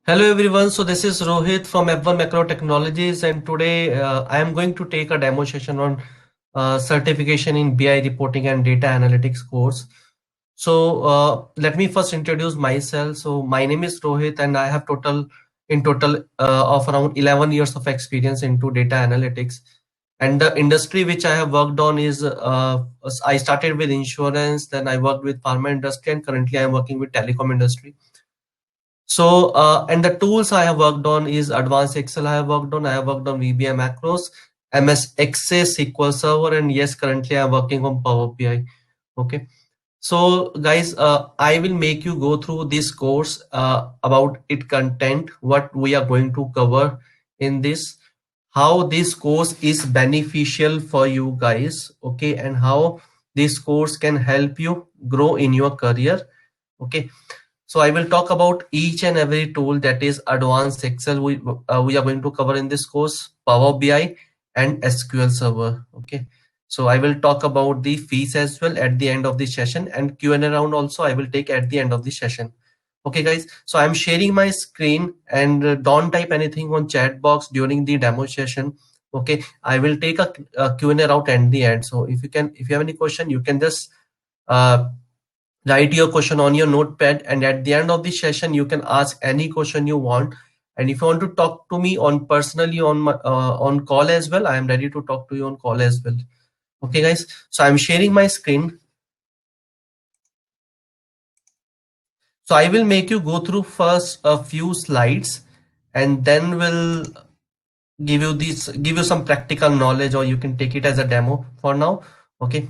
Hello everyone, so this is Rohit from F1 Macro Technologies, and today I am going to take a demo session on certification in BI reporting and data analytics course. So let me first introduce myself. So my name is Rohit and I have total of around 11 years of experience into data analytics. And the industry which I have worked on is I started with insurance, then I worked with pharma industry, and currently I am working with telecom industry. And the tools I have worked on is Advanced Excel. I have worked on VBA macros, MS Access, SQL Server, and yes, currently I'm working on Power BI. Okay. So guys, I will make you go through this course about its content, what we are going to cover in this, how this course is beneficial for you guys, okay, and how this course can help you grow in your career, okay. So I will talk about each and every tool that is Advanced Excel we are going to cover in this course, Power BI and SQL Server. Okay. So I will talk about the fees as well at the end of the session, and Q&A round also I will take at the end of the session. Okay guys, so I'm sharing my screen, and don't type anything on chat box during the demo session. Okay, I will take a Q&A round at the end. So if you have any question, you can just uh, write your question on your notepad, and at the end of the session you can ask any question you want. And if you want to talk to me on personally on call as well, I am ready to talk to you on call as well. Okay guys, so I'm sharing my screen. So I will make you go through first a few slides, and then we'll give you some practical knowledge, or you can take it as a demo for now. Okay,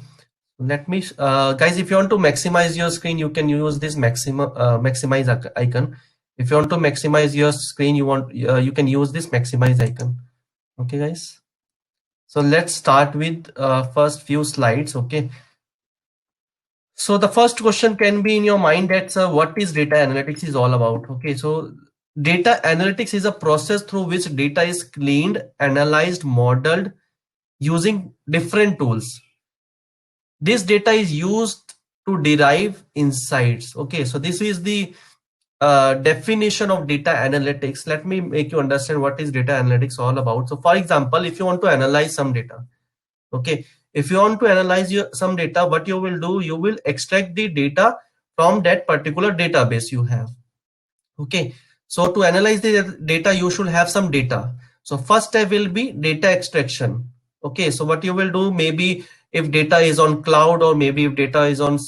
let me guys, if you want to maximize your screen, you can use this maximize icon. If you want to maximize your screen, you can use this maximize icon. Okay guys, so let's start with first few slides. Okay, so the first question can be in your mind, that's what is data analytics is all about. Okay, so data analytics is a process through which data is cleaned, analyzed, modeled using different tools. This data is used to derive insights. Okay, so this is the definition of data analytics. Let me make you understand what is data analytics all about. So for example, if you want to analyze some data, okay, if you want to analyze some data, what you will do, you will extract the data from that particular database you have. Okay, so to analyze the data, you should have some data. So first step will be data extraction. Okay, so what you will do, maybe if data is on cloud, or maybe if data is on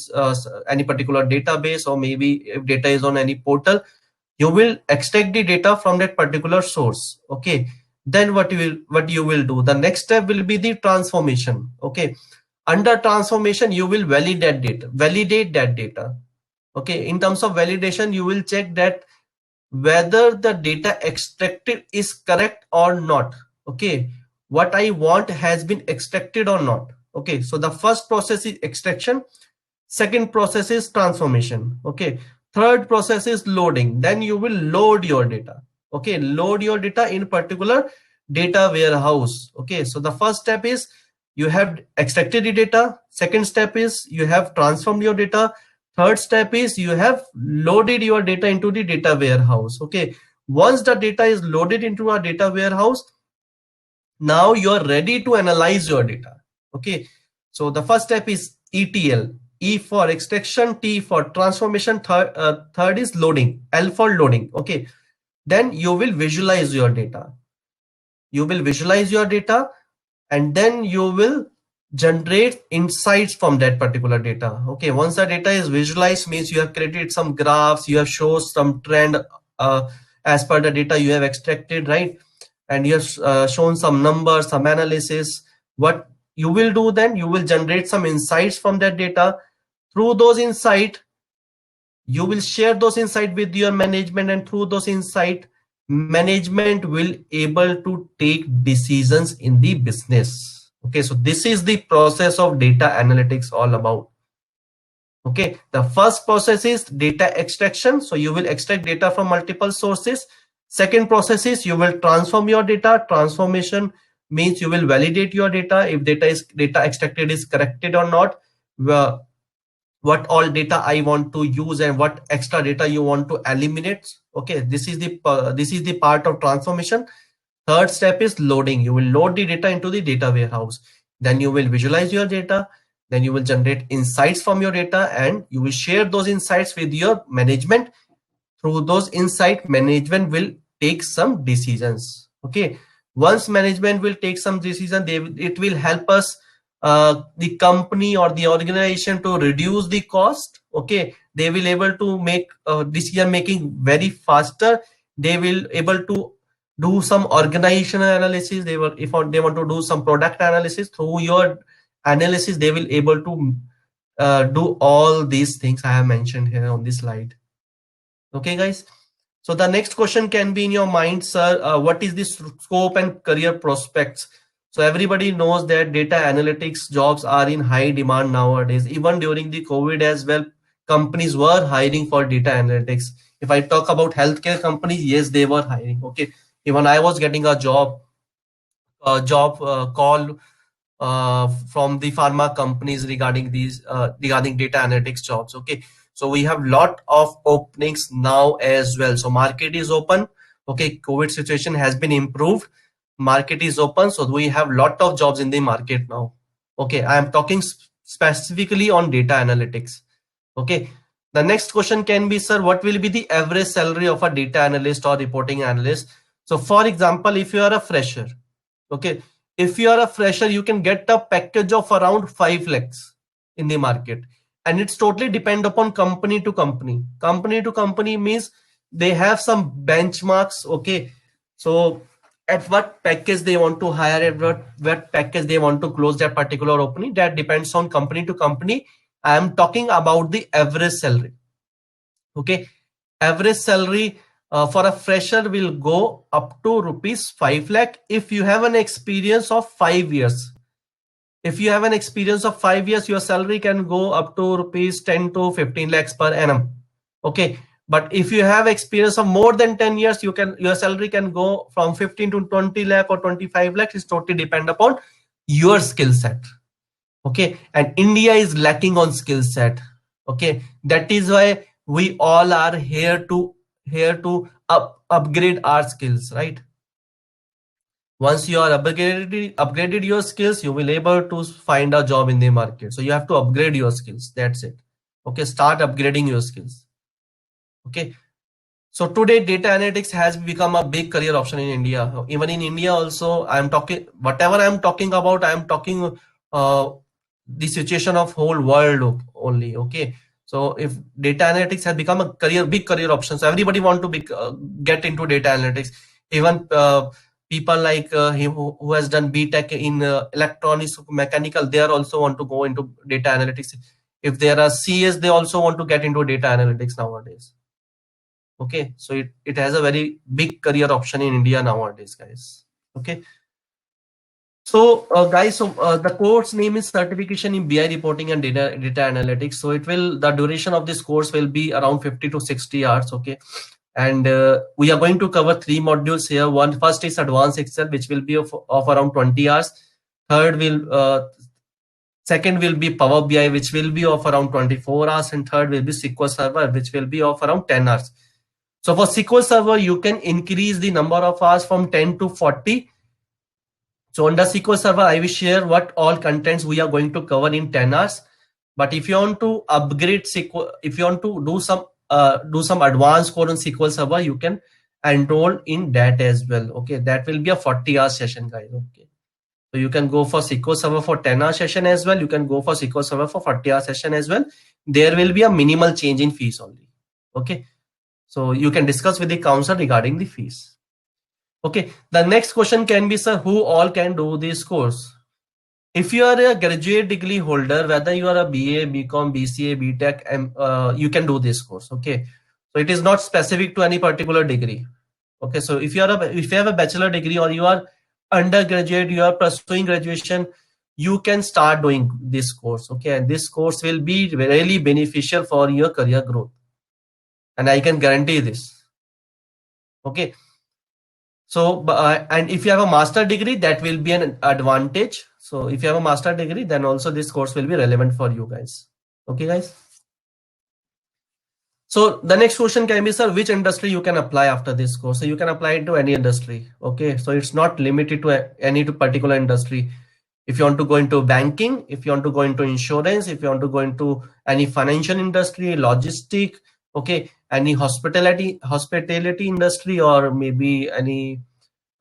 any particular database, or maybe if data is on any portal, you will extract the data from that particular source. Okay, then what you will do, the next step will be the transformation. Okay, under transformation you will validate that data. Okay, in terms of validation, you will check that whether the data extracted is correct or not. Okay, what I want has been extracted or not. Okay, so the first process is extraction, second process is transformation. Okay, third process is loading. Then you will load your data. Okay, load your data in particular data warehouse. Okay, so the first step is you have extracted the data, second step is you have transformed your data, third step is you have loaded your data into the data warehouse. Okay, once the data is loaded into a data warehouse, now you are ready to analyze your data. Okay, so the first step is ETL. E for extraction, T for transformation, third is loading, L for loading. Okay, then you will visualize your data. You will visualize your data, and then you will generate insights from that particular data. Okay, once the data is visualized, means you have created some graphs, you have shown some trend as per the data you have extracted, right? And you have shown some numbers, some analysis. What you will do then, you will generate some insights from that data. Through those insights, you will share those insights with your management, and through those insights, management will able to take decisions in the business. Okay, so this is the process of data analytics all about. Okay, the first process is data extraction. So you will extract data from multiple sources. Second process is you will transform your data. Transformation means you will validate your data if data extracted is corrected or not. what all data I want to use and what extra data you want to eliminate. Okay, this is the part of transformation. Third step is loading. You will load the data into the data warehouse. Then you will visualize your data. Then you will generate insights from your data and you will share those insights with your management. Through those insight, management will take some decisions. Okay, once management will take some decision, it will help us, the company or the organization, to reduce the cost. Okay, they will able to make decision making very faster. They will able to do some organizational analysis. They will, if they want to do some product analysis, through your analysis they will able to do all these things I have mentioned here on this slide. Okay, guys. So the next question can be in your mind, sir, what is the scope and career prospects? So everybody knows that data analytics jobs are in high demand nowadays. Even during the COVID as well, companies were hiring for data analytics. If I talk about healthcare companies, yes, they were hiring. Okay, even I was getting a job call from the pharma companies regarding these regarding data analytics jobs. Okay, so we have lot of openings now as well. So market is open. Okay, COVID situation has been improved. Market is open, so we have lot of jobs in the market now. Okay, I am talking specifically on data analytics. Okay, the next question can be, sir, what will be the average salary of a data analyst or reporting analyst? So for example, if you are a fresher, okay, if you are a fresher, you can get a package of around 5 lakhs in the market, and it's totally depend upon company to company. Company to company means they have some benchmarks. Okay, so at what package they want to hire, at what package they want to close that particular opening, that depends on company to company. I am talking about the average salary. Okay, average salary for a fresher will go up to rupees 5 lakh if you have an experience of 5 years. If you have an experience of 5 years, your salary can go up to rupees 10 to 15 lakhs per annum. Okay, but if you have experience of more than 10 years, your salary can go from 15 to 20 lakh or 25 lakhs. It's totally depend upon your skill set. Okay, and India is lacking on skill set. Okay, that is why we all are here to upgrade our skills, right? Once you are upgraded your skills, you will able to find a job in the market. So you have to upgrade your skills, that's it. Okay, start upgrading your skills. Okay, so today data analytics has become a big career option in India. Even in India also, I'm talking whatever I'm talking about, I'm talking the situation of whole world only. Okay, so if data analytics has become a big career option, so everybody want to get into data analytics. Even people like him who has done BTech in electronics mechanical, they are also want to go into data analytics. If there are CS, they also want to get into data analytics nowadays. Okay, so it has a very big career option in India nowadays, guys. Okay, so guys, so the course name is certification in BI reporting and data analytics. So the duration of this course will be around 50 to 60 hours. Okay, and we are going to cover 3 modules here. First is advanced Excel, which will be of around 20 hours. Second will be Power BI, which will be of around 24 hours, and third will be SQL Server, which will be of around 10 hours. So for SQL Server, you can increase the number of hours from 10 to 40. So under SQL Server, I will share what all contents we are going to cover in 10 hours. But if you want to upgrade SQL, if you want to do some advanced course on SQL Server, you can enroll in that as well. Okay, that will be a 40-hour session, guys. Okay, so you can go for SQL Server for 10-hour session as well. You can go for SQL Server for 40-hour session as well. There will be a minimal change in fees only. Okay, so you can discuss with the council regarding the fees. Okay, the next question can be, sir, who all can do this course? If you are a graduate degree holder, whether you are a BA, BCom, BCA, BTech, you can do this course. Okay, so it is not specific to any particular degree. Okay, so if you have a bachelor degree or you are undergraduate, you are pursuing graduation, you can start doing this course. Okay, and this course will be really beneficial for your career growth, and I can guarantee this. Okay, so and if you have a master degree, that will be an advantage. So if you have a master degree, then also this course will be relevant for you guys. Okay, guys. So the next question can be, sir, which industry you can apply after this course? So you can apply it to any industry. Okay, so it's not limited to any particular industry. If you want to go into banking, if you want to go into insurance, if you want to go into any financial industry, logistic, okay, any hospitality industry, or maybe any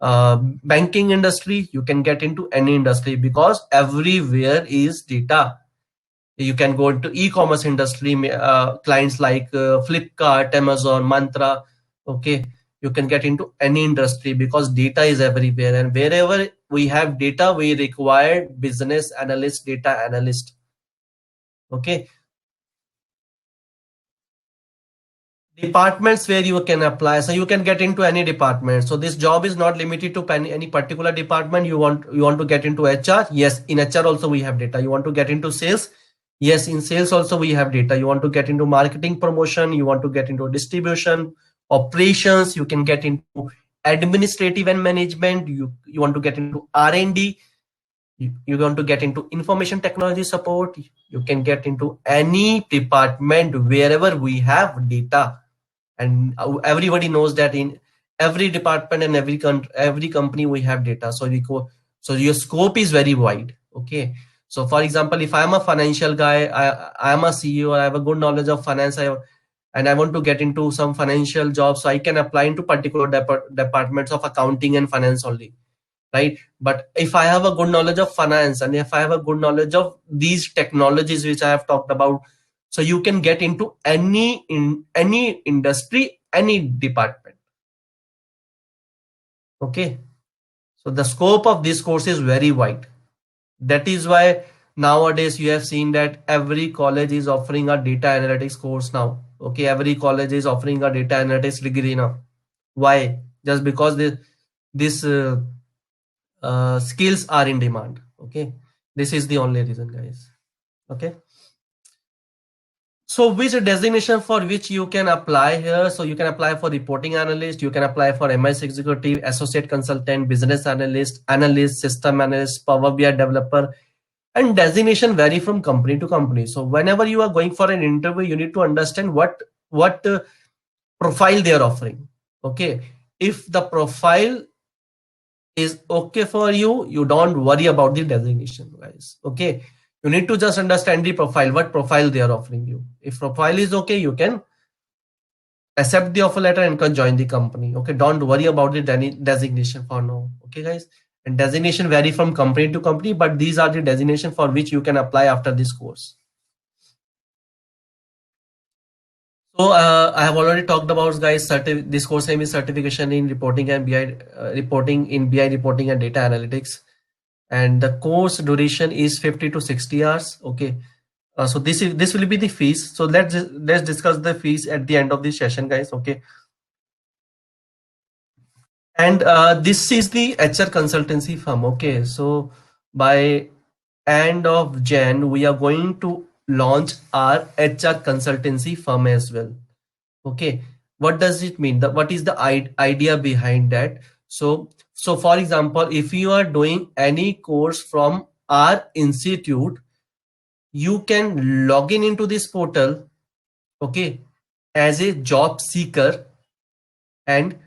banking industry, you can get into any industry because everywhere is data. You can go into e-commerce industry, clients like Flipkart, Amazon, Mantra. Okay, you can get into any industry because data is everywhere, and wherever we have data, we require business analyst, data analyst. Okay, departments where you can apply, so you can get into any department. So this job is not limited to any particular department. You want to get into HR, yes, in HR also we have data. You want to get into sales, yes, in sales also we have data. You want to get into marketing, promotion, you want to get into distribution, operations, you can get into administrative and management, you want to get into R&D, you want to get into information technology support, you can get into any department wherever we have data. And everybody knows that in every department and every company we have data. So so your scope is very wide. Okay, so for example, if I am a financial guy, I am a CEO, I have a good knowledge of finance, and I want to get into some financial jobs, so I can apply into particular departments of accounting and finance only, right? But if I have a good knowledge of finance, and if I have a good knowledge of these technologies which I have talked about, so you can get into any industry, any department. Okay, so the scope of this course is very wide. That is why nowadays you have seen that every college is offering a data analytics course now. Okay, every college is offering a data analytics degree now. Why? Just because this skills are in demand. Okay, this is the only reason, guys. Okay, so which designation for which you can apply here? So you can apply for reporting analyst, you can apply for MS executive, associate consultant, business analyst, system analyst, Power BI developer, and designation vary from company to company. So whenever you are going for an interview, you need to understand what profile they are offering. Okay, if the profile is okay for you, you don't worry about the designation, guys. Okay, you need to just understand the profile, what profile they are offering you. If profile is okay, you can accept the offer letter and can join the company. Okay, don't worry about the designation for now. Okay, guys, and designation vary from company to company, but these are the designation for which you can apply after this course. So I have already talked about, guys, this course name is certification in reporting and BI reporting and data analytics, and the course duration is 50 to 60 hours. Okay, so this will be the fees. So let's discuss the fees at the end of this session, guys. Okay, and this is the HR consultancy firm. Okay, so by end of Jan we are going to launch our HR consultancy firm as well. Okay, what does it mean? What is the idea behind that? So for example, if you are doing any course from our institute, you can log in into this portal, okay, as a job seeker, and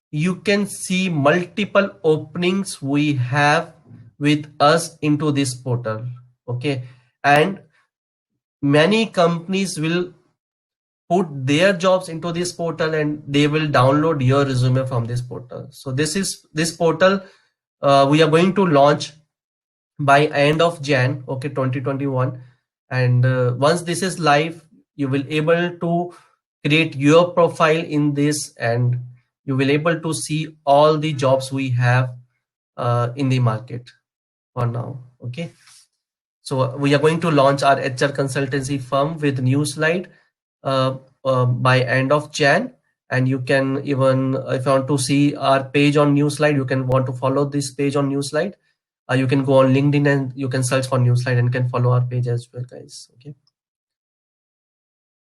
you can see multiple openings we have with us into this portal. Okay, and many companies will put their jobs into this portal, and they will download your resume from this portal. So this portal we are going to launch by end of Jan, okay, 2021. And once this is live, you will able to create your profile in this, and you will able to see all the jobs we have in the market for now. Okay, so we are going to launch our HR consultancy firm with new slide by end of Jan. And you can even, if you want to see our page on new slide, you can want to follow this page on new slide. You can go on LinkedIn and you can search for new slide and can follow our page as well, guys. Okay,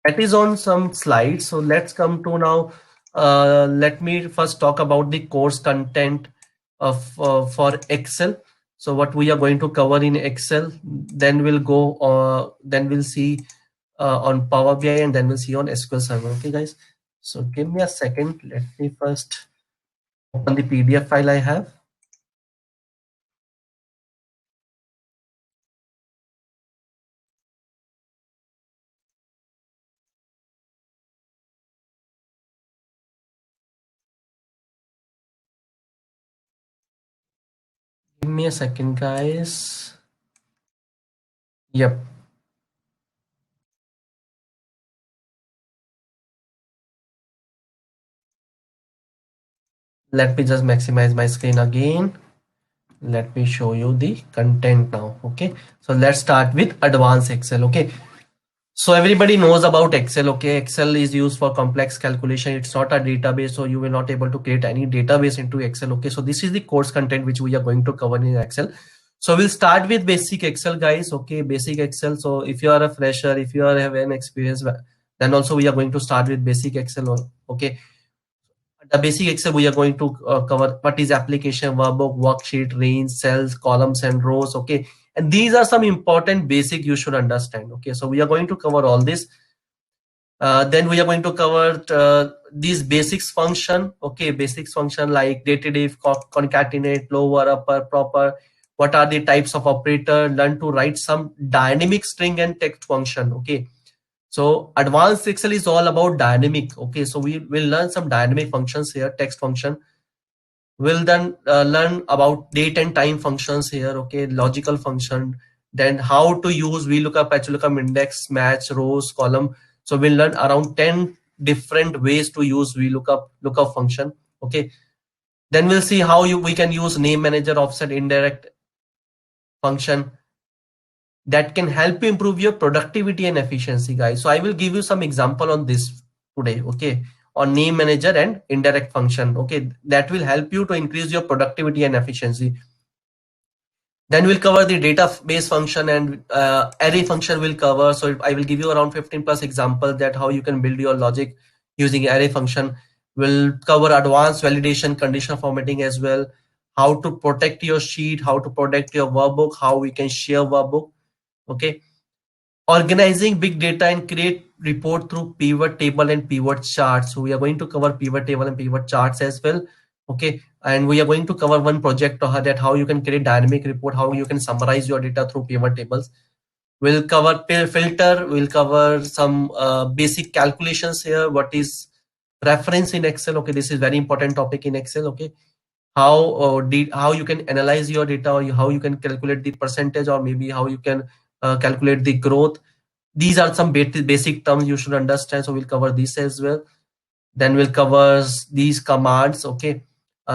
that is on some slides. So let's come to now. Let me first talk about the course content of for Excel. So what we are going to cover in Excel, then we'll go then we'll see on Power BI, and then we'll see on SQL Server. Okay, guys. So give me a second. Let me first open the PDF file I have. Give me a second, guys. Yep. Let me just maximize my screen again. Let me show you the content now. Okay, so let's start with advanced Excel. Okay, so everybody knows about Excel. Okay, Excel is used for complex calculation. It's not a database, so you will not able to create any database into Excel. Okay, so this is the course content which we are going to cover in Excel. So we'll start with basic Excel, guys. Okay, basic Excel. So if you are a fresher, if you are have an experience, then also we are going to start with basic Excel. Okay, the basic Excel we are going to cover what is application, workbook, worksheet, range, cells, columns, and rows. Okay, and these are some important basic you should understand. Okay, so we are going to cover all this. Then we are going to cover these basics function. Okay, basics function like dative, concatenate, lower, upper, proper. What are the types of operator? Learn to write some dynamic string and text function. Okay, so advanced Excel is all about dynamic. Okay, so we will learn some dynamic functions here, text function. We'll then learn about date and time functions here. Okay, logical function. Then how to use VLOOKUP, HLOOKUP, index, match, rows, column. So we'll learn around 10 different ways to use VLOOKUP, lookup function. Okay. Then we'll see how we can use name manager, offset, indirect function that can help you improve your productivity and efficiency, guys. So I will give you some example on this today. Okay, on name manager and indirect function. Okay, that will help you to increase your productivity and efficiency. Then we'll cover the database function and array function will cover. So I will give you around 15 plus examples that how you can build your logic using array function. We'll cover advanced validation, conditional formatting as well, how to protect your sheet, how to protect your workbook, how we can share workbook. Okay, organizing big data and create report through pivot table and pivot charts. So we are going to cover pivot table and pivot charts as well. Okay, and we are going to cover one project that how you can create dynamic report, how you can summarize your data through pivot tables. We'll cover filter, we'll cover some basic calculations here. What is reference in Excel? Okay, this is very important topic in Excel. Okay, how you can analyze your data, or how you can calculate the percentage, or maybe how you can calculate the growth. These are some basic terms you should understand, so we'll cover this as well. Then we'll cover these commands. Okay,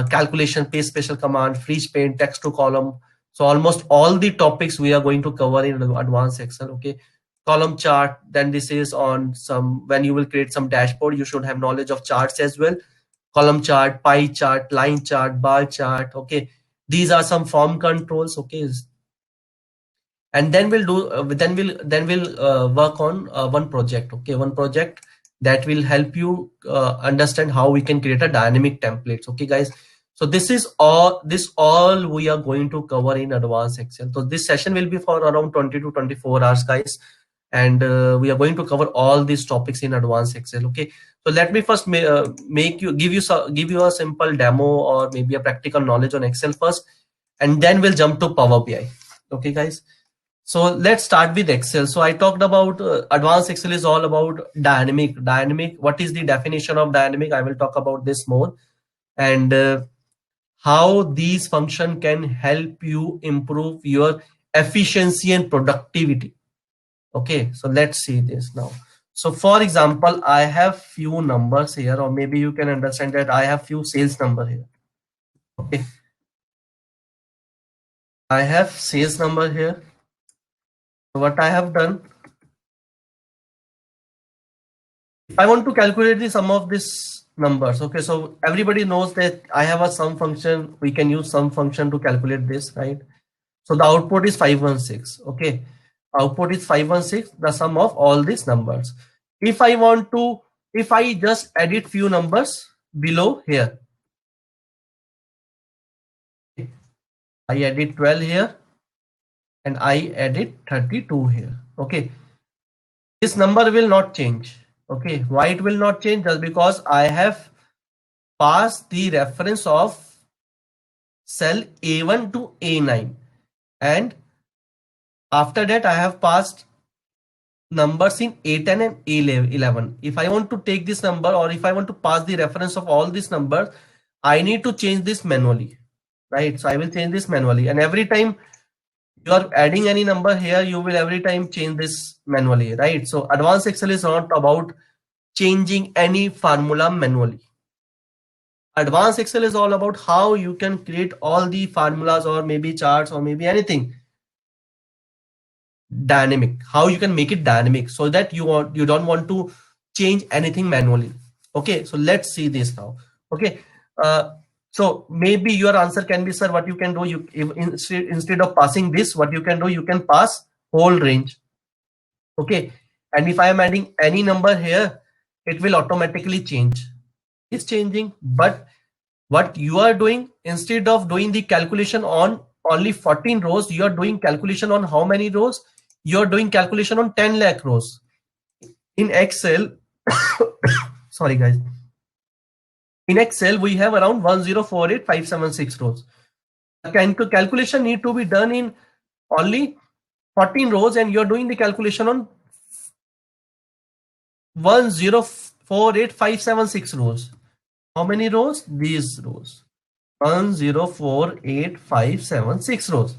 calculation, paste special command, freeze paint, text to column. So almost all the topics we are going to cover in advanced Excel. Okay, column chart. Then this is on some, when you will create some dashboard, you should have knowledge of charts as well. Column chart, pie chart, line chart, bar chart. Okay, these are some form controls. Okay, and then we'll do then we'll work on one project. Okay, one project that will help you understand how we can create a dynamic templates. Okay, guys, so this all we are going to cover in advanced Excel. So this session will be for around 20 to 24 hours, guys, and we are going to cover all these topics in advanced Excel. Okay, so let me first give you a simple demo or maybe a practical knowledge on Excel first, and then we'll jump to Power BI. Okay, guys, so let's start with Excel. So I talked about advanced Excel is all about dynamic. Dynamic, what is the definition of dynamic? I will talk about this more, and how these function can help you improve your efficiency and productivity. Okay, so let's see this now. So for example, I have few numbers here, or maybe you can understand that I have few sales number here. Okay, I have sales number here. So what I have done, I want to calculate the sum of these numbers. Okay, so everybody knows that I have a sum function. We can use sum function to calculate this, right? So the output is 516. Okay, output is 516, the sum of all these numbers. If I want to, if I just edit few numbers below here, I edit 12 here and I edit 32 here. Okay, this number will not change. Okay, why it will not change? Just because I have passed the reference of cell A1 to A9, and after that I have passed numbers in A10 and A11. If I want to take this number, or if I want to pass the reference of all these numbers, I need to change this manually, right? So I will change this manually, and every time you are adding any number here, you will every time change this manually, right? So advanced Excel is not about changing any formula manually. Advanced Excel is all about how you can create all the formulas, or maybe charts, or maybe anything dynamic, how you can make it dynamic, so that you don't want to change anything manually. Okay, so let's see this now. Okay, so maybe your answer can be, sir, what you can do, instead of passing this, what you can do, you can pass whole range. Okay, and if I am adding any number here, it will automatically change. It's changing, but what you are doing, instead of doing the calculation on only 14 rows, you are doing calculation on how many rows? You are doing calculation on 10 lakh rows. In Excel, sorry guys, in Excel we have around 1048576 rows. Calculation need to be done in only 14 rows, and you're doing the calculation on 1048576 rows. How many rows? These rows. 1048576 rows,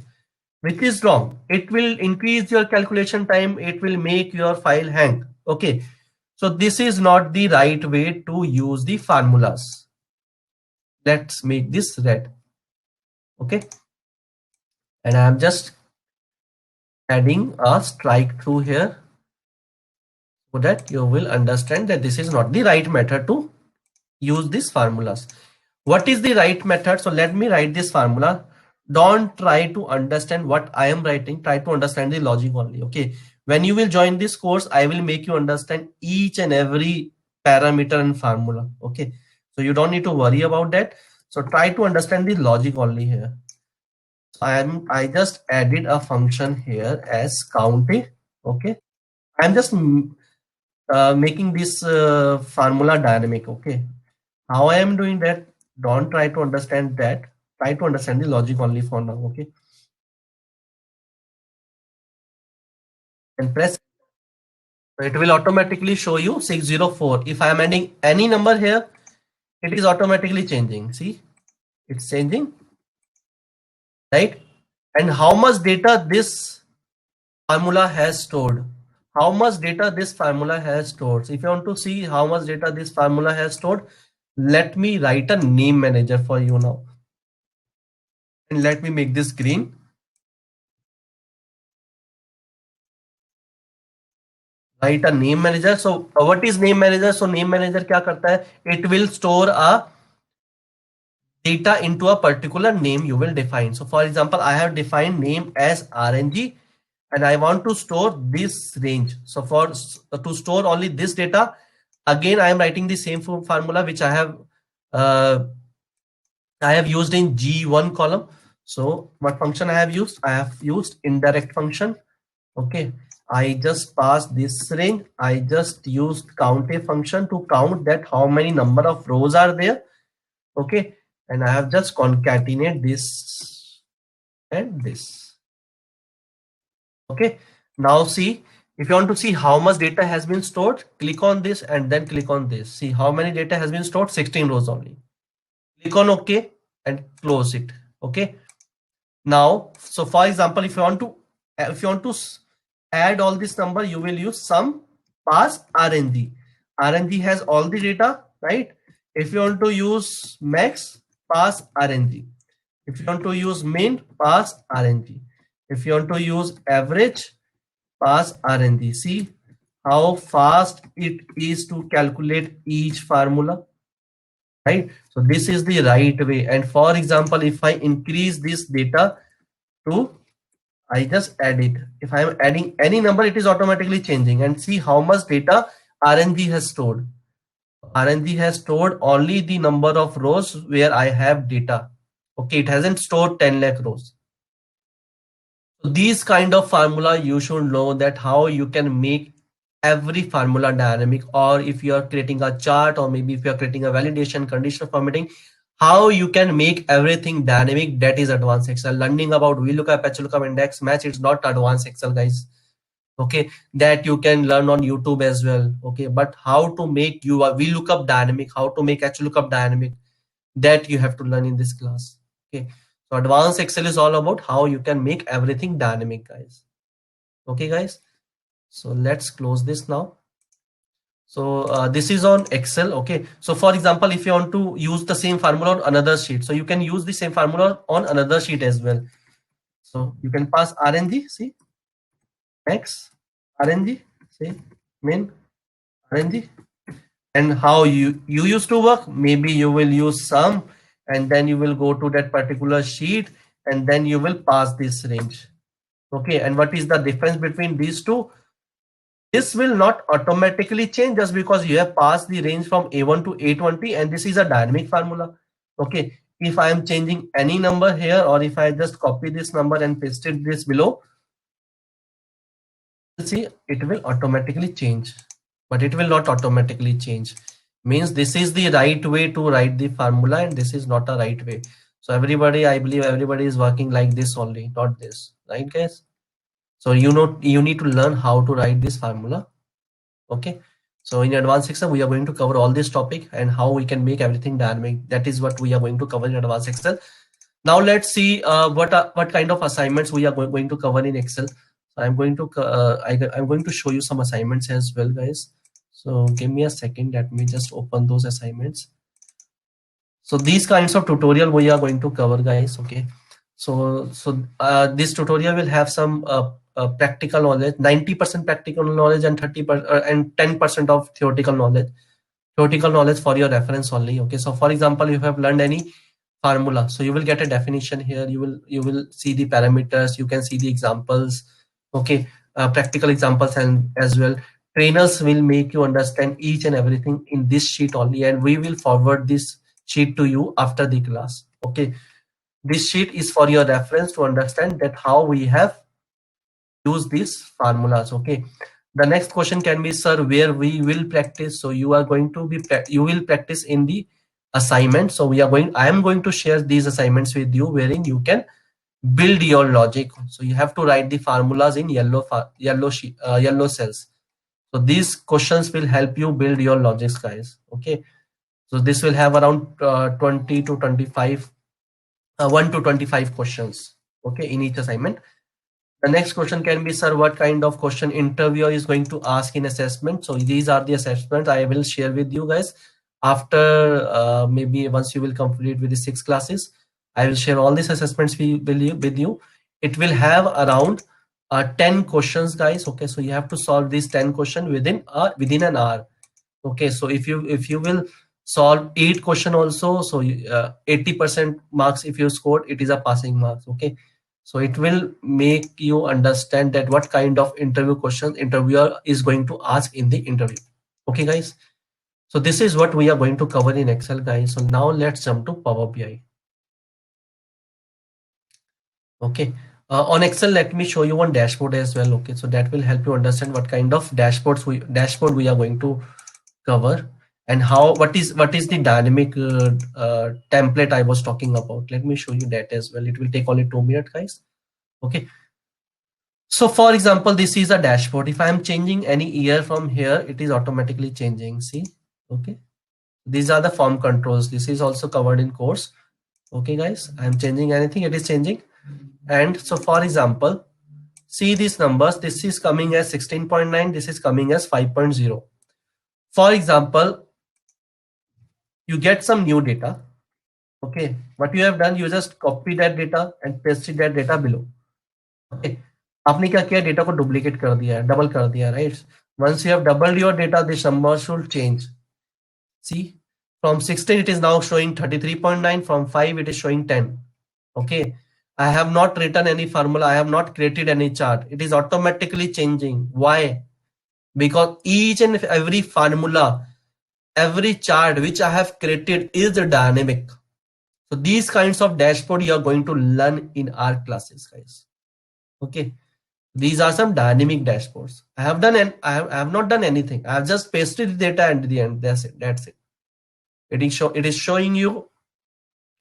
which is wrong. It will increase your calculation time. It will make your file hang. Okay, so this is not the right way to use the formulas. Let's make this red. Okay, and I'm just adding a strike through here, so that you will understand that this is not the right method to use these formulas. What is the right method? So let me write this formula. Don't try to understand what I am writing. Try to understand the logic only. Okay, when you will join this course, I will make you understand each and every parameter and formula. Okay, so you don't need to worry about that. So try to understand the logic only here. I just added a function here as count. Okay, I'm just making this formula dynamic. Okay, how I am doing that, don't try to understand that. Try to understand the logic only for now. Okay, and press, it will automatically show you 604. If I am adding any number here, it is automatically changing. See, it's changing, right? And how much data this formula has stored? How much data this formula has stored? So if you want to see how much data this formula has stored, let me write a name manager for you now, and let me make this green. Write a name manager. So what is name manager? So name manager क्या करता है? It will store a data into a particular name you will define. So for example, I have defined name as RNG, and I want to store this range. So to store only this data, again I am writing the same formula which I have used in G1 column. So what function I have used? I have used indirect function. Okay, I just passed this range. I just used count a function to count that how many number of rows are there. Okay, and I have just concatenate this and this. Okay, now see, if you want to see how much data has been stored, click on this and then click on this. See how many data has been stored? 16 rows only. Click on OK and close it. Okay, now, so for example, if you want to add all this number, you will use sum pass RNG. RNG has all the data, right? If you want to use max, pass RNG. If you want to use min, pass RNG. If you want to use average, pass RNG. See how fast it is to calculate each formula, right? So this is the right way. And for example, if I increase this data to, I just add it. If I am adding any number, it is automatically changing. And see how much data RNG has stored. RNG has stored only the number of rows where I have data. Okay, it hasn't stored 10 lakh rows. So these kind of formula you should know that how you can make every formula dynamic, or if you are creating a chart, or maybe if you are creating a validation, conditional formatting, how you can make everything dynamic, that is advanced Excel. Learning about VLOOKUP, HLOOKUP, index match, it's not advanced Excel, guys. Okay, that you can learn on YouTube as well. Okay, but how to make you a VLOOKUP dynamic, how to make HLOOKUP dynamic, that you have to learn in this class. Okay, so advanced Excel is all about how you can make everything dynamic, guys. Okay, guys, so let's close this now. So this is on Excel. Okay, so for example, if you want to use the same formula on another sheet, so you can use the same formula on another sheet as well. So you can pass RNG, see, X, RNG, see, min, RNG, and how you used to work. Maybe you will use sum, and then you will go to that particular sheet, and then you will pass this range. Okay, and what is the difference between these two? This will not automatically change just because you have passed the range from A1 to A20, and this is a dynamic formula. Okay, if I am changing any number here, or if I just copy this number and paste it this below, see, it will automatically change, but it will not automatically change. Means this is the right way to write the formula, and this is not a right way. So everybody, I believe everybody is working like this only, not this, right, guys? So you know, you need to learn how to write this formula. Okay, so in advanced Excel we are going to cover all this topic and how we can make everything dynamic. That is what we are going to cover in advanced Excel. Now let's see what kind of assignments we are going to cover in Excel. So I'm going to I'm going to show you some assignments as well, guys. So give me a second, let me just open those assignments. So these kinds of tutorial we are going to cover, guys. Okay, so this tutorial will have some practical knowledge, 90% practical knowledge, and 30% and 10% of theoretical knowledge for your reference only. Okay, so for example, you have learned any formula, so you will get a definition here, you will see the parameters, you can see the examples. Okay, practical examples, and as well trainers will make you understand each and everything in this sheet only, and we will forward this sheet to you after the class. Okay, this sheet is for your reference to understand that how we have used these formulas. Okay, the next question can be, sir, where we will practice? So you are going to be you will practice in the assignment. So I am going to share these assignments with you, wherein you can build your logic. So you have to write the formulas in yellow cells. So these questions will help you build your logics, guys. Okay, so this will have around 20 to 25 1 to 25 questions, okay, in each assignment. The next question can be, sir, what kind of question interviewer is going to ask in assessment? So these are the assessments I will share with you guys after maybe once you will complete with the 6 classes. I will share all these assessments with you. It will have around 10 questions, guys. Okay, so you have to solve these 10 questions within an hour. Okay, so if you will solve 8 question also, so 80% marks if you scored, it is a passing marks. Okay, so it will make you understand that what kind of interview questions interviewer is going to ask in the interview. Okay, guys, so this is what we are going to cover in Excel, guys. So now let's jump to Power BI. Okay, on Excel, let me show you one dashboard as well. Okay, so that will help you understand what kind of dashboard we are going to cover, and how what is the dynamic template I was talking about. Let me show you that as well. It will take only 2 minutes, guys. Okay, so for example, this is a dashboard. If I am changing any year from here, it is automatically changing. See, okay, these are the form controls. This is also covered in course. Okay, guys, I am changing anything, it is changing. And so for example, see these numbers, this is coming as 16.9, this is coming as 5.0. For example, you get some new data. Okay, what you have done, you just copy that data and paste that data below. Okay, आपने क्या किया, data को duplicate कर दिया है, double कर दिया, right? Once you have doubled your data, this number should change. See, from 16 it is now showing 33.9, from 5 it is showing 10. Okay, I have not written any formula, I have not created any chart, it is automatically changing. Why? Because each and every formula, every chart which I have created is dynamic. So these kinds of dashboard you are going to learn in our classes, guys. Okay, These are some dynamic dashboards. I have not done anything. I have just pasted the data at the end. That's it. That's it. It is showing you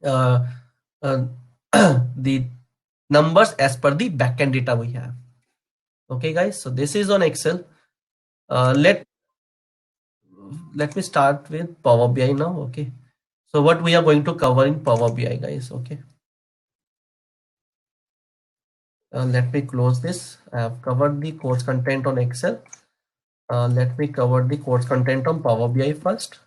uh, uh, the numbers as per the backend data we have. Okay, guys. So this is on Excel. Let me start with Power BI now. Okay. So what we are going to cover in Power BI, guys. Okay. Let me close this. I have covered the course content on Excel. Let me cover the course content on Power BI first.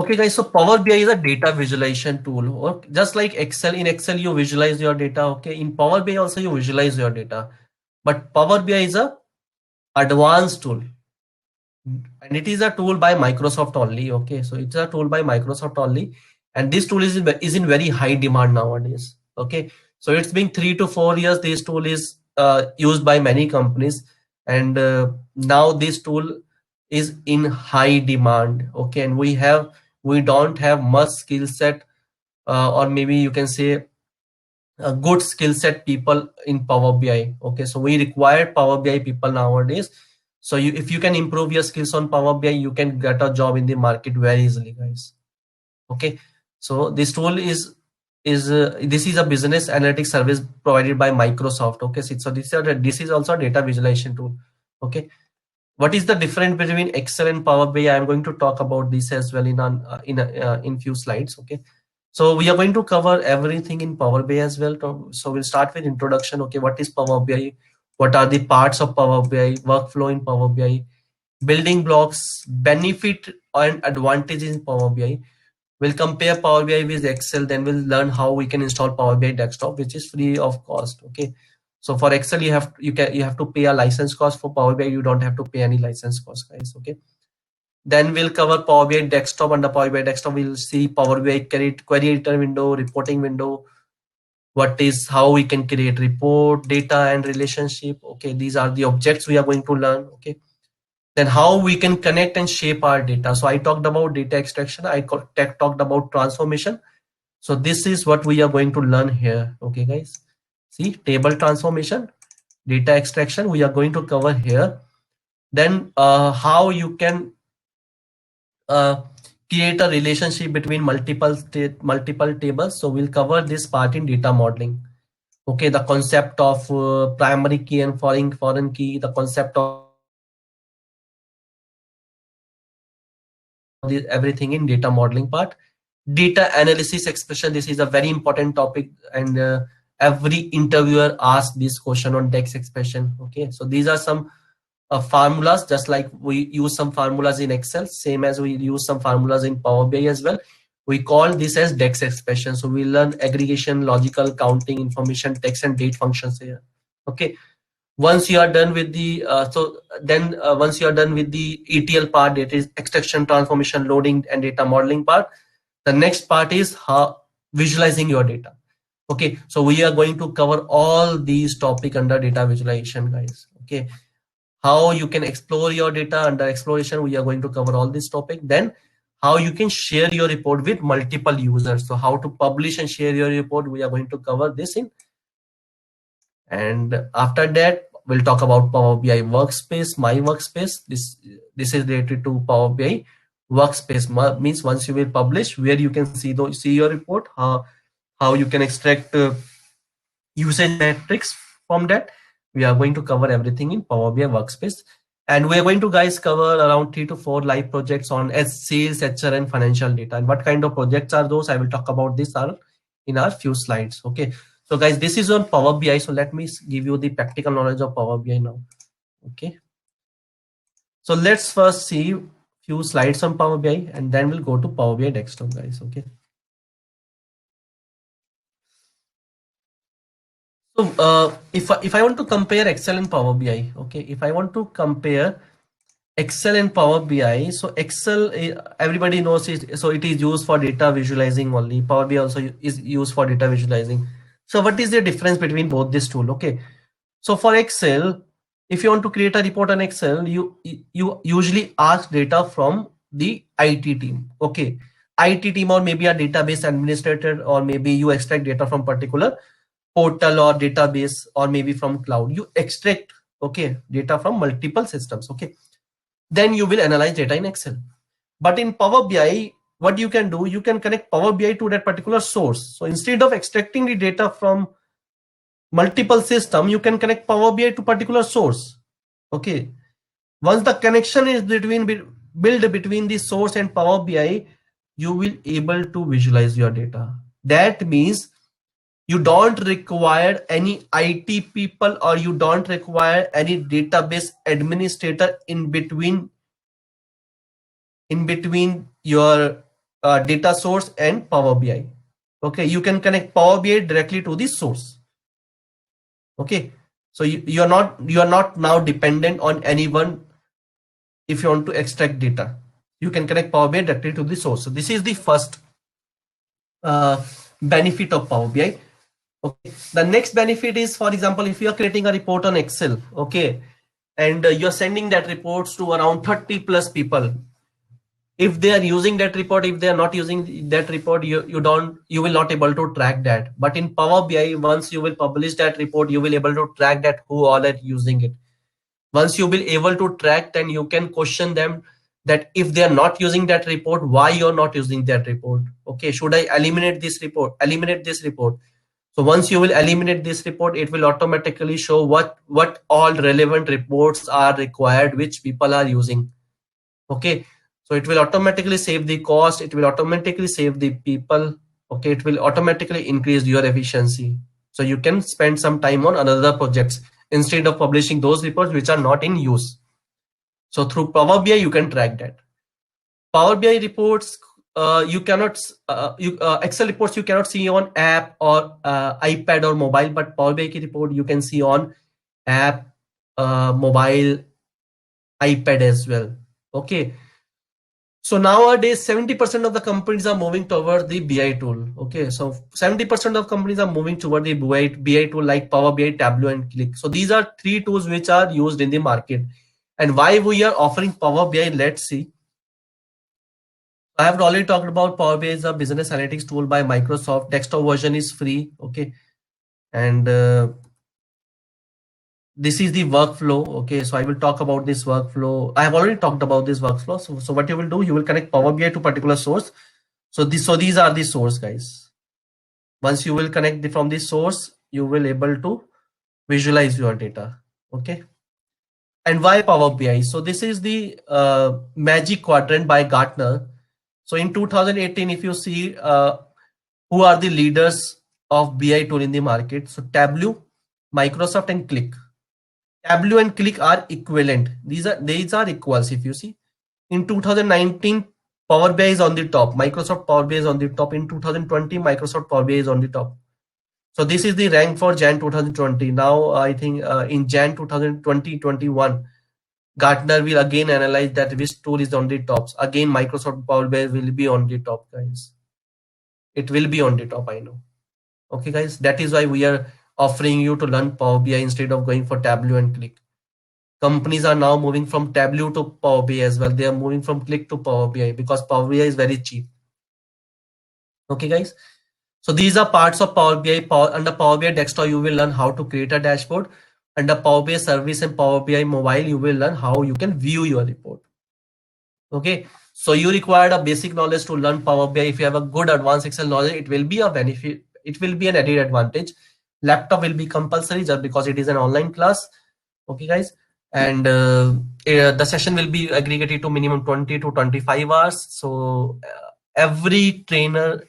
Okay, guys. So Power BI is a data visualization tool. Or just like Excel, in Excel you visualize your data. Okay. In Power BI also you visualize your data. But Power BI is a advanced tool, and it is a tool by Microsoft only. Okay, so it's a tool by Microsoft only, and this tool is in very high demand nowadays. Okay, so it's been 3 to 4 years this tool is used by many companies, and now this tool is in high demand. Okay, and we don't have much skill set, or maybe you can say a good skill set people in Power BI. Okay, so we require Power BI people nowadays. So if you can improve your skills on Power BI, you can get a job in the market very easily, guys. Okay, so this tool is this is a business analytics service provided by Microsoft. Okay, so this is also a data visualization tool. Okay, what is the difference between Excel and Power BI? I'm going to talk about this as well in few slides. Okay, so we are going to cover everything in Power BI as well. So we'll start with introduction. Okay, what is Power BI? What are the parts of Power BI? Workflow in Power BI, building blocks, benefit and advantages in Power BI. We'll compare Power BI with Excel. Then we'll learn how we can install Power BI Desktop, which is free of cost. Okay. So for Excel, you have to pay a license cost. For Power BI, you don't have to pay any license cost, guys. Okay. Then we'll cover Power BI Desktop. Under Power BI Desktop, we'll see Power BI query editor window, reporting window. What is how we can create report, data, and relationship. Okay, these are the objects we are going to learn. Okay. Then how we can connect and shape our data. So I talked about data extraction. I talked about transformation. So this is what we are going to learn here. Okay, guys. See, table transformation, data extraction, we are going to cover here. Then how you can create a relationship between multiple tables. So we'll cover this part in data modeling. Okay, the concept of primary key and foreign key, the concept of everything in data modeling part. Data analysis expression, this is a very important topic, and every interviewer asks this question on DEX expression. Okay, so these are some formulas, just like we use some formulas in Excel, same as we use some formulas in Power BI as well. We call this as DEX expression. So we learn aggregation, logical, counting, information, text, and date functions here. Okay, once you are done with the once you are done with the ETL part, that is extraction, transformation, loading, and data modeling part, the next part is how visualizing your data. Okay, so we are going to cover all these topic under data visualization, guys. Okay, how you can explore your data. Under exploration, we are going to cover all this topic. Then how you can share your report with multiple users. So how to publish and share your report, we are going to cover this in. And after that, we'll talk about Power BI Workspace, My Workspace. This is related to Power BI Workspace. Means once you will publish, where you can see your report, how you can extract usage metrics from that. We are going to cover everything in Power BI Workspace, and we are going to, guys, cover around 3 to 4 live projects on sales, HR, and financial data. And what kind of projects are those? I will talk about this in our few slides. Okay. So guys, this is on Power BI. So let me give you the practical knowledge of Power BI now. Okay. So let's first see few slides on Power BI, and then we'll go to Power BI Desktop, guys. Okay. So if I want to compare Excel and Power BI, okay, if I want to compare Excel and Power BI, so Excel, everybody knows it, so it is used for data visualizing only. Power BI also is used for data visualizing. So what is the difference between both these tools? Okay, so for Excel, if you want to create a report on Excel, you usually ask data from the IT team. Okay, IT team, or maybe a database administrator, or maybe you extract data from particular portal or database, or maybe from cloud. You extract, okay, data from multiple systems, okay. Then you will analyze data in Excel. But in Power BI, what you can do, you can connect Power BI to that particular source. So instead of extracting the data from multiple system, you can connect Power BI to particular source, okay. Once the connection is built between the source and Power BI, you will able to visualize your data. That means you don't require any IT people, or you don't require any database administrator in between your data source and Power BI. Okay, you can connect Power BI directly to the source. Okay, so you are not now dependent on anyone. If you want to extract data, you can connect Power BI directly to the source. So this is the first benefit of Power BI. Okay, the next benefit is, for example, if you are creating a report on Excel, okay, and you're sending that reports to around 30 plus people. If they are using that report, if they are not using that report, you will not able to track that. But in Power BI, once you will publish that report, you will able to track that who all are using it. Once you will able to track, then you can question them that if they are not using that report, why you're not using that report. Okay, should I eliminate this report, so once you will eliminate this report, it will automatically show what all relevant reports are required, which people are using. Okay, so it will automatically save the cost, it will automatically save the people. Okay, it will automatically increase your efficiency, so you can spend some time on another projects instead of publishing those reports which are not in use. So through Power BI you can track that. Power BI reports, you cannot Excel reports you cannot see on app or iPad or mobile, but Power BI report you can see on app, mobile, iPad as well. Okay, so nowadays 70% of the companies are moving toward the BI tool. Okay, so 70% of companies are moving toward the BI tool like Power BI, Tableau, and Qlik. So these are three tools which are used in the market. And why we are offering Power BI, let's see. I have already talked about Power BI is a business analytics tool by Microsoft. Desktop version is free. Okay, and this is the workflow. Okay, so I will talk about this workflow. I have already talked about this workflow. So what you will do, you will connect Power BI to particular source. So these are the source, guys. Once you will connect from the source, you will able to visualize your data. Okay, and why Power BI? So this is the magic quadrant by Gartner. So in 2018, if you see who are the leaders of BI tool in the market, so Tableau, Microsoft, and Qlik. Tableau and Qlik are equivalent. These are equals. If you see, in 2019, Power BI is on the top. Microsoft Power BI is on the top. In 2020, Microsoft Power BI is on the top. So this is the rank for Jan 2020. Now I think in Jan 2021, Gartner will again analyze that which tool is on the tops. Again, Microsoft Power BI will be on the top, guys. It will be on the top, I know. Okay, guys, that is why we are offering you to learn Power BI instead of going for Tableau and Qlik. Companies are now moving from Tableau to Power BI as well. They are moving from Qlik to Power BI because Power BI is very cheap. Okay, guys. So these are parts of Power BI. Under Power BI Desktop, you will learn how to create a dashboard. Under Power BI Service and Power BI Mobile, you will learn how you can view your report. Okay, so you required a basic knowledge to learn Power BI. If you have a good advanced Excel knowledge, it will be a benefit. It will be an added advantage. Laptop will be compulsory just because it is an online class. Okay, guys, and the session will be aggregated to minimum 20 to 25 hours. So every trainer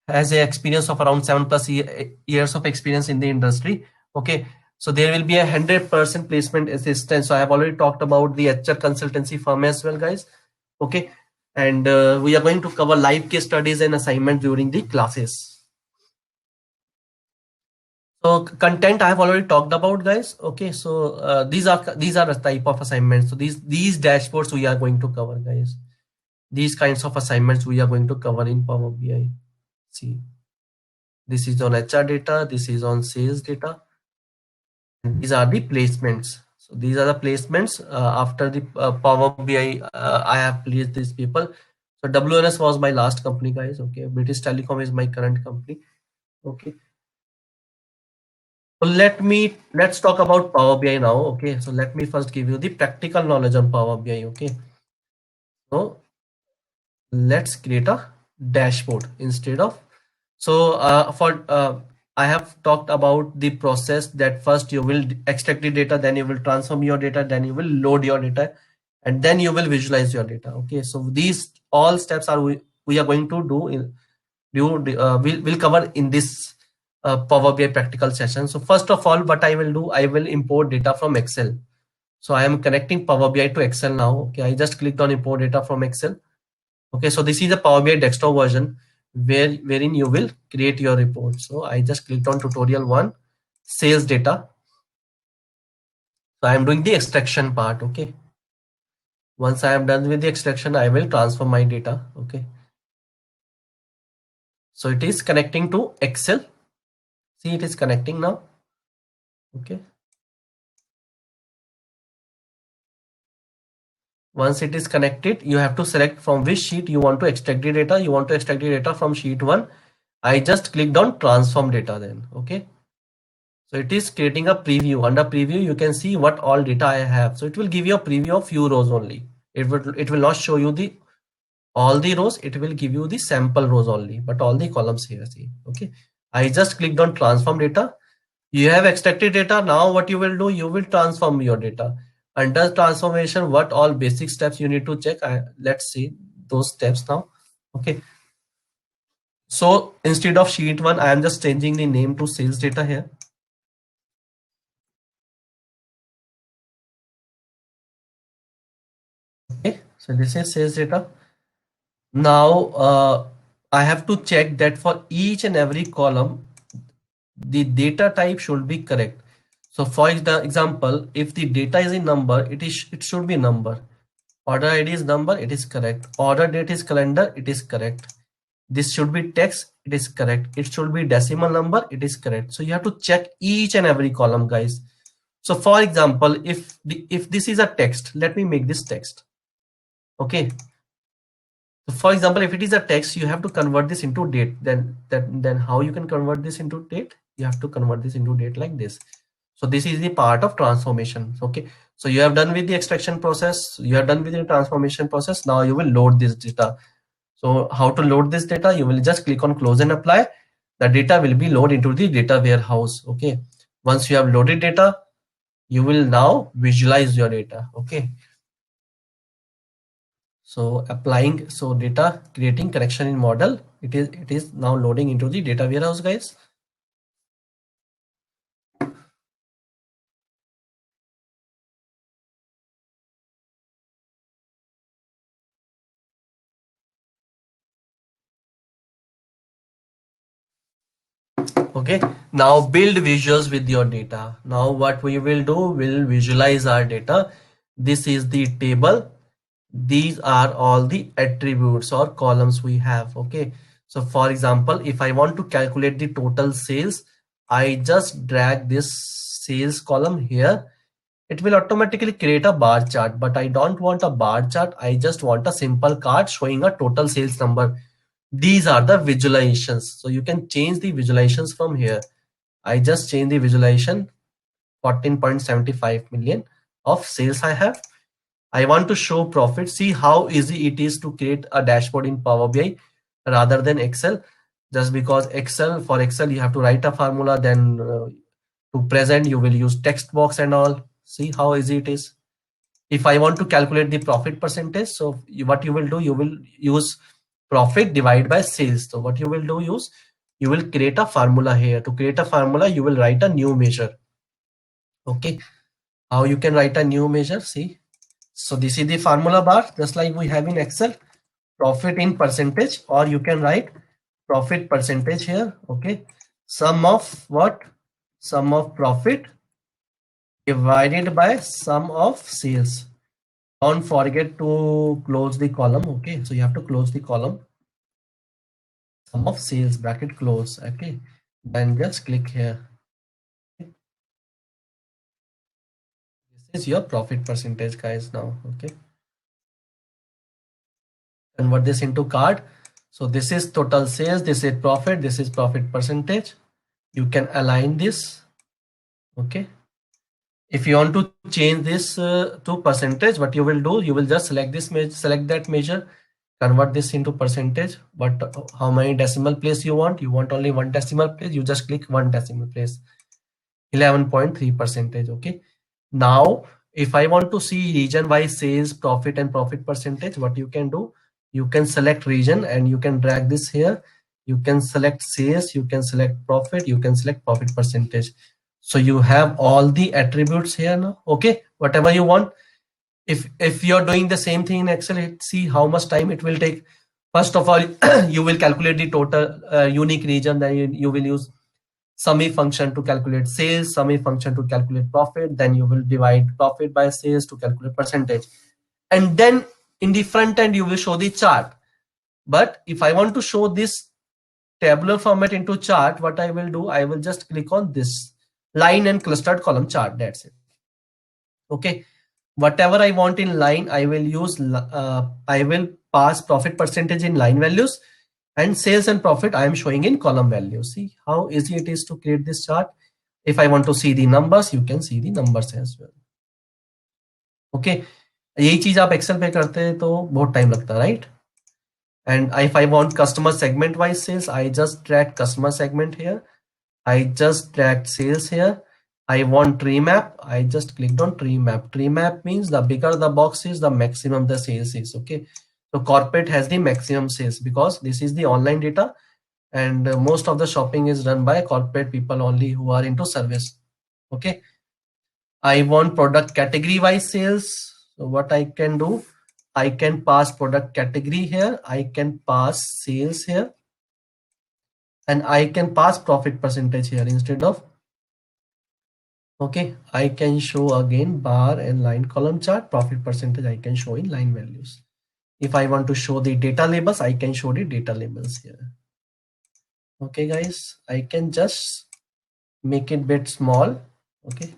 has an experience of around 7+ years of experience in the industry. Okay, so there will be 100% placement assistance. So I have already talked about the HR consultancy firm as well, guys. Okay, and we are going to cover live case studies and assignments during the classes. So content I have already talked about, guys. Okay, so these are the type of assignments. So these dashboards we are going to cover, guys. These kinds of assignments we are going to cover in Power BI. See, this is on HR data, this is on sales data, and these are the placements. So these are the placements after the Power BI. I have placed these people. So WNS was my last company, guys. Okay, British Telecom is my current company. Okay, So let's talk about Power BI now. Okay, so let me first give you the practical knowledge on Power BI. Okay, so let's create a dashboard instead of. So for I have talked about the process that first you will extract the data, then you will transform your data, then you will load your data, and then you will visualize your data. Okay, so these all steps are we are going to do in we'll cover in this Power BI practical session. So first of all, what I will do, I will import data from Excel. So I am connecting Power BI to Excel now. Okay, I just clicked on import data from Excel. Okay, so this is a Power BI desktop version wherein you will create your report. So I just clicked on tutorial 1, sales data. So I am doing the extraction part. Okay, once I am done with the extraction, I will transfer my data. Okay, so it is connecting to Excel. See, it is connecting now. Okay, once it is connected, you have to select from which sheet you want to extract the data. You want to extract the data from sheet 1. I just clicked on transform data then. Okay, so it is creating a preview. Under preview, you can see what all data I have. So it will give you a preview of few rows only. It will not show you the all the rows. It will give you the sample rows only, but all the columns here. See, okay. I just clicked on transform data. You have extracted data. Now what you will do, you will transform your data. Under transformation, what all basic steps you need to check. Let's see those steps now. Okay. So instead of sheet 1, I am just changing the name to sales data here. Okay, so this is sales data. Now I have to check that for each and every column, the data type should be correct. So for example, if the data is a number, it should be number. Order ID is number, it is correct. Order date is calendar, it is correct. This should be text, it is correct. It should be decimal number, it is correct. So you have to check each and every column, guys. So for example, if this is a text, let me make this text. Okay, so for example, if it is a text, you have to convert this into date. Then how you can convert this into date? You have to convert this into date like this. So this is the part of transformation. Okay, so you have done with the extraction process, you have done with the transformation process. Now you will load this data. So how to load this data? You will just click on close and apply. The data will be loaded into the data warehouse. Okay, once you have loaded data, you will now visualize your data. Okay, so applying, so data creating connection in model, it is now loading into the data warehouse, guys. Okay, now build visuals with your data. Now what we will do, we'll visualize our data. This is the table. These are all the attributes or columns we have. Okay, so for example, if I want to calculate the total sales, I just drag this sales column here. It will automatically create a bar chart, but I don't want a bar chart. I just want a simple card showing a total sales number. These are the visualizations. So you can change the visualizations from here. I just change the visualization 14.75 million of sales I have. I want to show profit. See how easy it is to create a dashboard in Power BI rather than Excel. Just because for Excel you have to write a formula, then to present you will use text box and all. See how easy it is. If I want to calculate the profit percentage, so what you will do, you will use profit divided by sales. So what you will do is you will create a formula here. To create a formula, you will write a new measure. Okay, how you can write a new measure? See, so this is the formula bar, just like we have in Excel, profit in percentage, or you can write profit percentage here. Okay, sum of what? Sum of profit divided by sum of sales. Don't forget to close the column. Okay, so you have to close the column. Sum of sales bracket close. Okay, then just click here. This is your profit percentage, guys. Now, okay, convert this into card. So this is total sales, this is profit, this is profit percentage. You can align this. Okay. If you want to change this to percentage, what you will do, you will just select this measure, select that measure, convert this into percentage. But how many decimal place you want? You want only one decimal place. You just click one decimal place, 11.3%. Okay. Now, if I want to see region wise sales, profit and profit percentage, what you can do, you can select region and you can drag this here. You can select sales, you can select profit, you can select profit percentage. So you have all the attributes here now. Okay, whatever you want. If you're doing the same thing in Excel, see how much time it will take. First of all, you will calculate the total unique region. Then you will use SUMI function to calculate sales, SUMI function to calculate profit. Then you will divide profit by sales to calculate percentage. And then in the front end, you will show the chart. But if I want to show this tabular format into chart, what I will do, I will just click on this line and clustered column chart. That's it. Okay. Whatever I want in line, I will use, I will pass profit percentage in line values, and sales and profit I am showing in column values. See how easy it is to create this chart. If I want to see the numbers, you can see the numbers as well. Okay, यही चीज आप Excel पे करते हैं तो बहुत time लगता है, right? And if I want customer segment wise sales, I just drag customer segment here. I just drag sales here. I want tree map. I just clicked on tree map. Tree map means the bigger the box is, the maximum the sales is. Okay. So corporate has the maximum sales because this is the online data, and most of the shopping is done by corporate people only who are into service. Okay. I want product category wise sales. So what I can do, I can pass product category here. I can pass sales here, and I can pass profit percentage here instead of. Okay, I can show again bar and line column chart, profit percentage I can show in line values. If I want to show the data labels, I can show the data labels here. Okay guys, I can just make it bit small. Okay,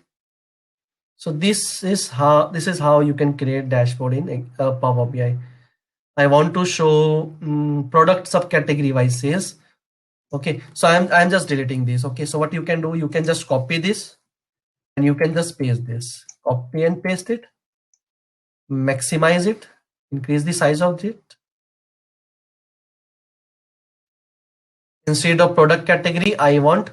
so this is how you can create dashboard in Power BI. I want to show product subcategory wise sales. Okay, so I'm just deleting this. Okay, so what you can do, you can just copy this and you can just paste this, copy and paste it, maximize it, increase the size of it. Instead of product category, I want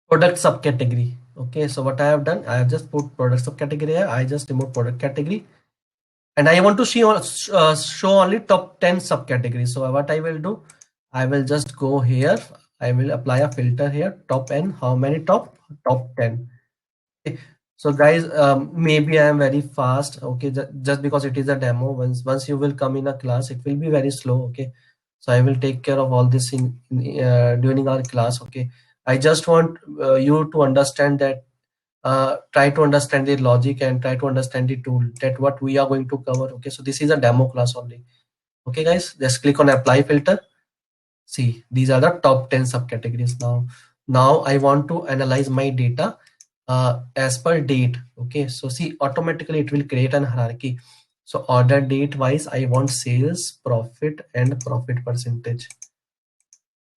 product subcategory. Okay, so what I have done, I have just put product subcategory here. I just remove product category, and I want to show only top 10 subcategories. So what I will do, I will just go here. I will apply a filter here, top n. How many top 10. Okay. So guys, maybe I am very fast. Okay, just because it is a demo. Once you will come in a class, it will be very slow. Okay, so I will take care of all this in during our class. Okay, I just want you to understand that. Try to understand the logic and try to understand the tool, that what we are going to cover. Okay, so this is a demo class only. Okay guys, just click on apply filter. See, these are the top 10 subcategories. Now I want to analyze my data as per date. Okay, so see, automatically it will create an hierarchy. So order date wise, I want sales, profit and profit percentage.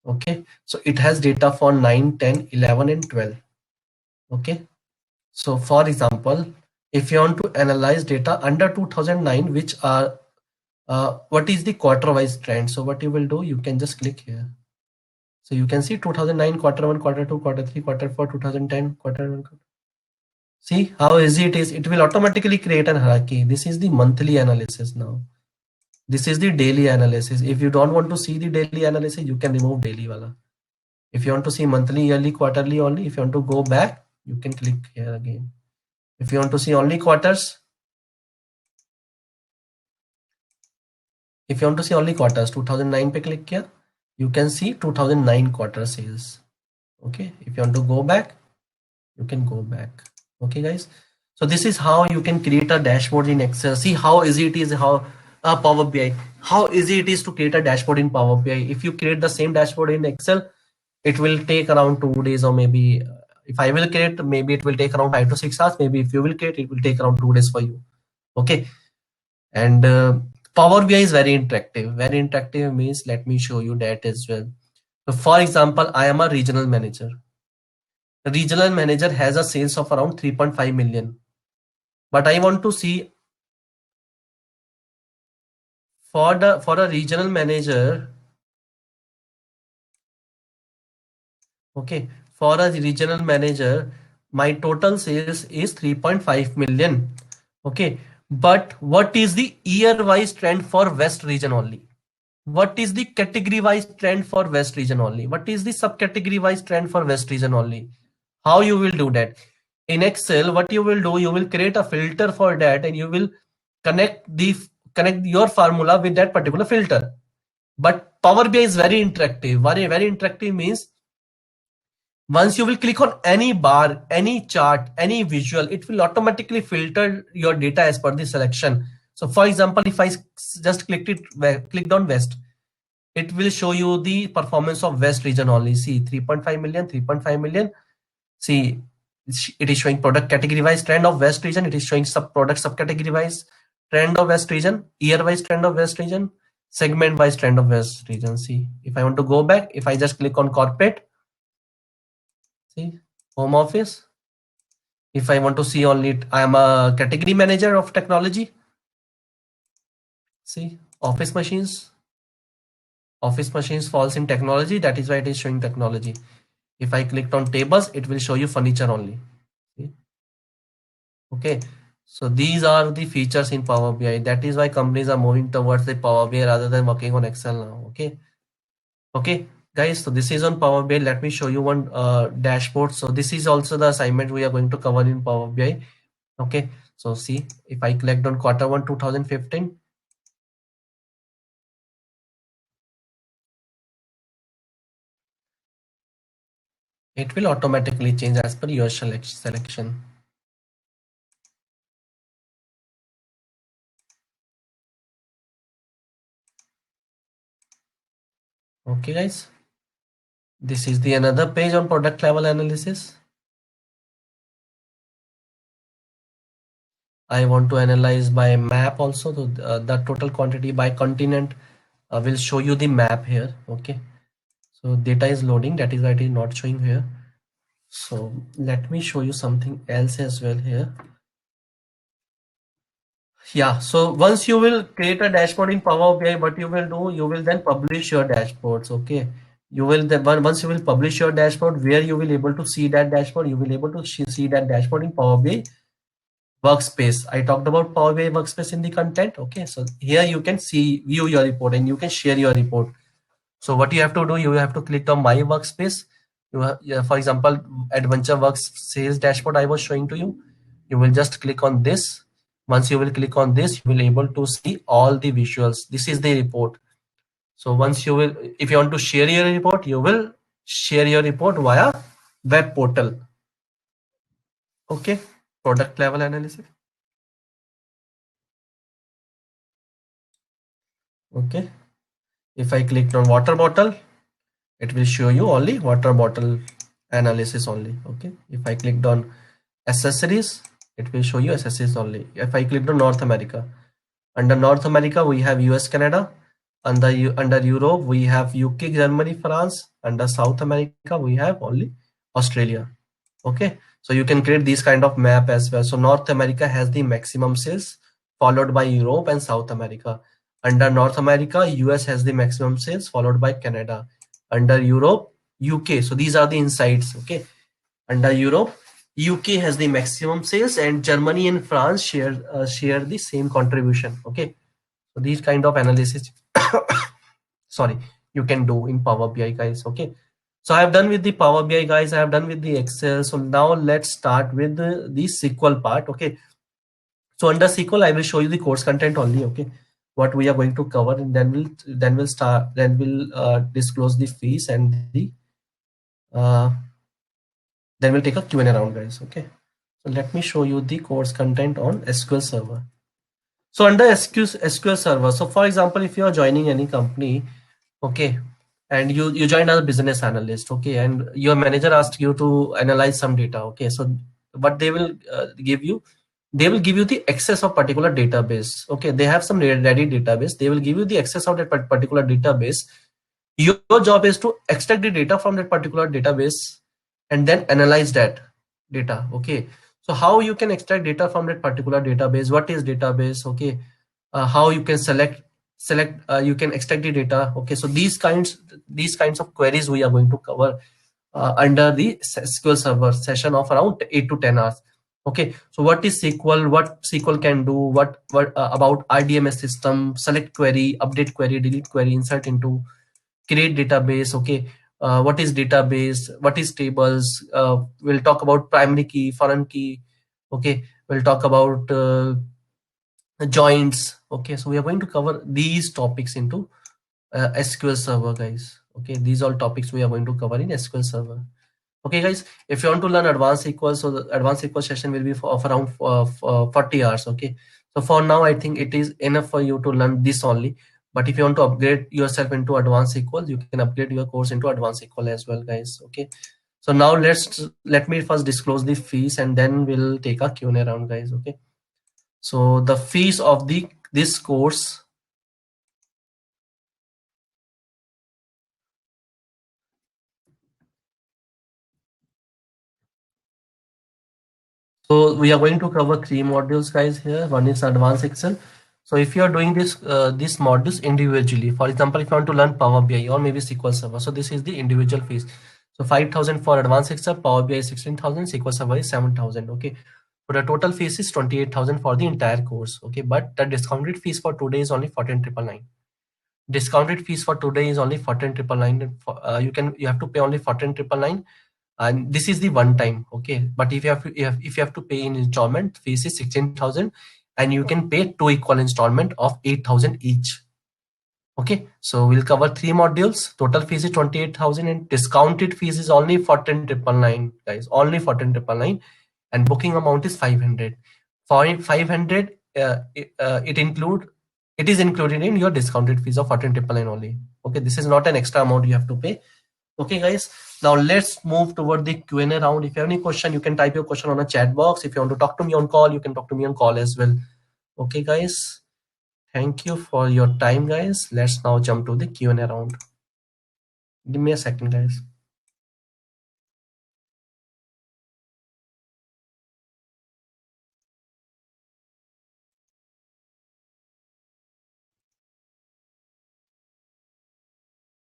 Okay, so it has data for 9, 10, 11 and 12. Okay, so for example, if you want to analyze data under 2009, which are what is the quarter wise trend, so what you will do, you can just click here. So you can see 2009 quarter 1, quarter 2, quarter 3, quarter 4, 2010 quarter 1. See how easy it is. It will automatically create an hierarchy. This is the monthly analysis. Now this is the daily analysis. If you don't want to see the daily analysis, you can remove daily wala. If you want to see monthly, yearly, quarterly only, if you want to go back, you can click here again. If you want to see only quarters, if you want to see only quarters, 2009 pe click here, you can see 2009 quarter sales. Okay, if you want to go back, you can go back. Okay guys, so this is how you can create a dashboard in Excel. See how easy it is, how Power BI, how easy it is to create a dashboard in Power BI. If you create the same dashboard in Excel, it will take around 2 days, or maybe if I will create, maybe it will take around 5 to 6 hours. Maybe if you will create, it will take around 2 days for you. Okay, and Power BI is very interactive. Very interactive means, let me show you that as well. So for example, I am a regional manager. regional manager has a sales of around 3.5 million. But I want to see for a regional manager, okay, for a regional manager, my total sales is 3.5 million. Okay, but what is the year-wise trend for West region only? What is the category-wise trend for West region only? What is the subcategory-wise trend for West region only? How you will do that? In Excel, what you will do, you will create a filter for that, and you will connect your formula with that particular filter. But Power BI is very interactive. Very interactive means once you will click on any bar, any chart, any visual, it will automatically filter your data as per the selection. So for example, if I just clicked on West, it will show you the performance of West region only. See 3.5 million, 3.5 million. See, it is showing product category wise trend of West region. It is showing product subcategory wise trend of West region, year wise trend of West region, segment wise trend of West region. See, if I want to go back, if I just click on corporate, see home office. If I want to see only, I am a category manager of technology. See, office machines falls in technology. That is why it is showing technology. If I clicked on tables, it will show you furniture only. See? Okay. So these are the features in Power BI. That is why companies are moving towards the Power BI rather than working on Excel now. Okay. Okay, guys. So this is on Power BI. Let me show you one dashboard. So this is also the assignment we are going to cover in Power BI. Okay. So see, if I clicked on Q1 2015, it will automatically change as per your selection. Okay, guys. This is the another page on product level analysis. I want to analyze by map also. So the total quantity by continent will show you the map here. Okay. So data is loading. That is why it is not showing here. So let me show you something else as well here. Yeah. So once you will create a dashboard in Power BI, what you will do, you will then publish your dashboards. Okay. You will then once you will publish your dashboard, where you will able to see that dashboard, you will able to see that dashboard in Power BI workspace. I talked about Power BI workspace in the content. Okay, so here you can view your report and you can share your report. So what you have to do, you have to click on my workspace. Yeah, for example, Adventure Works sales dashboard I was showing to you. You will just click on this. Once you will click on this, you will able to see all the visuals. This is the report. So once you will, if you want to share your report, you will share your report via web portal. Okay, product level analysis. Okay, if I clicked on water bottle, it will show you only water bottle analysis only. Okay, if I clicked on accessories, it will show you accessories only. If I clicked on North America, under North America we have US, Canada. Under Europe we have UK, Germany, France. Under South America we have only Australia. Okay, so you can create these kind of map as well. So North America has the maximum sales, followed by Europe and South America. Under North America, US has the maximum sales, followed by Canada. Under Europe, UK. So these are the insights. Okay, under Europe, UK has the maximum sales, and Germany and France share the same contribution. Okay, so these kind of analysis, sorry, you can do in Power BI, guys. Okay, so I have done with the Power BI, guys. I have done with the Excel. So now let's start with the SQL part. Okay, so under SQL, I will show you the course content only. Okay, what we are going to cover, and then we'll disclose the fees and then we'll take a Q&A round, guys. Okay, so let me show you the course content on SQL Server. So under SQL Server, so for example, if you are joining any company, okay, and you joined as a business analyst, okay, and your manager asked you to analyze some data, okay, so what they will give you, they will give you the access of particular database. Okay, they have some ready database. They will give you the access of that particular database. Your job is to extract the data from that particular database and then analyze that data. Okay, so how you can extract data from that particular database, what is database, okay, how you can select you can extract the data. Okay, so these kinds of queries we are going to cover under the SQL Server session of around 8 to 10 hours. Okay, so what is SQL, what SQL can do, what about RDMS system, select query, update query, delete query, insert into, create database. Okay, what is database, what is tables, we'll talk about primary key, foreign key. Okay, we'll talk about joins. Okay, so we are going to cover these topics into SQL Server, guys. Okay, these all topics we are going to cover in SQL Server. Okay, guys, if you want to learn advanced SQL, so the advanced SQL session will be of around 40 hours. Okay, so for now I think it is enough for you to learn this only. But if you want to upgrade yourself into advanced SQL, you can upgrade your course into advanced SQL as well, guys. Okay, so now let me first disclose the fees, and then we'll take a Q&A round, guys. Okay, so the fees of this course. So we are going to cover 3 modules, guys. Here, one is advanced Excel. So if you are doing these modules individually, for example, if you want to learn Power BI or maybe SQL Server, so this is the individual fees. So 5,000 for advanced Excel, Power BI is 16,000, SQL Server is 7,000. Okay, so the total fees is 28,000 for the entire course. Okay, but the discounted fees for today is only 14,999. Discounted fees for today is only 14,999. You have to pay only 14,999, and this is the one time. Okay, but if you have to pay in installment, fees is 16,000, and you can pay 2 equal installment of 8,000 each. Okay, so we'll cover 3 modules. Total fees is 28,000 and discounted fees is only 14,999, guys, only 14,999, and booking amount is 500. For 500, it is included in your discounted fees of 14,999 only. Okay, this is not an extra amount you have to pay. Okay, guys, now let's move toward the Q&A round. If you have any question, you can type your question on a chat box. If you want to talk to me on call, you can talk to me on call as well. Okay, guys, thank you for your time, guys. Let's now jump to the Q&A round. Give me a second, guys.